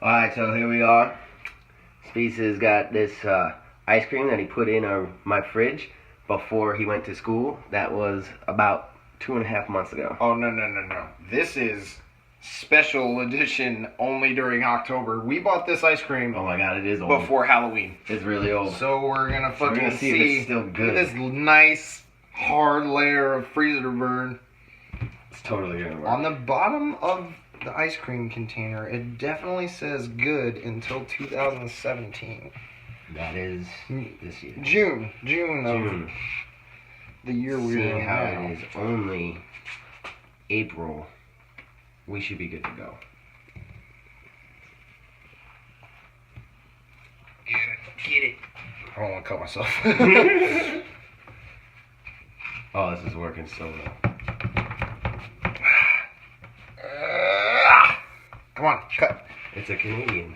Alright, so here we are. Speece has got this ice cream that he put in my fridge before he went to school. That was about 2.5 months ago. Oh, no. This is special edition only during October. We bought this ice cream Oh my god, it is old. before Halloween. It's really old. So we're gonna fucking see if it's still good. this nice hard layer of freezer burn. It's totally gonna work. On the bottom of the ice cream container, it definitely says good until 2017. That is this year. June of the year we're Seeing in how now. it is only April, we should be good to go. Get it. I don't want to cut myself. Oh, this is working so well. Come on, cut. It's a Canadian.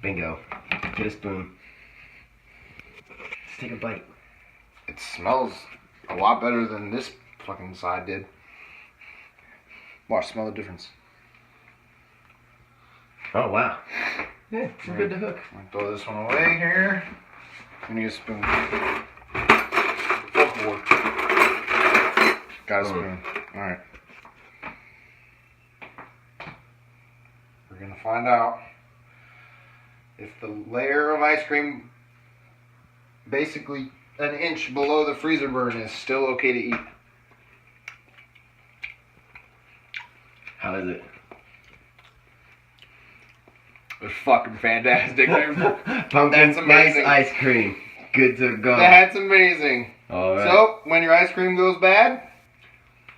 Bingo. Get a spoon. Let's take a bite. It smells a lot better than this fucking side did. Watch, smell the difference. Oh, wow. Yeah, it's good to hook. I'm gonna throw this one away here. I need a spoon. Got a spoon. Alright. We're gonna find out if the layer of ice cream basically an inch below the freezer burn is still okay to eat. How is it? It's fucking fantastic, dude. Pumpkin That's amazing. spice ice cream. Good to go. That's amazing. Alright. So, when your ice cream goes bad,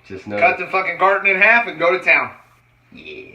Just know. cut the fucking carton in half and go to town. Yeah.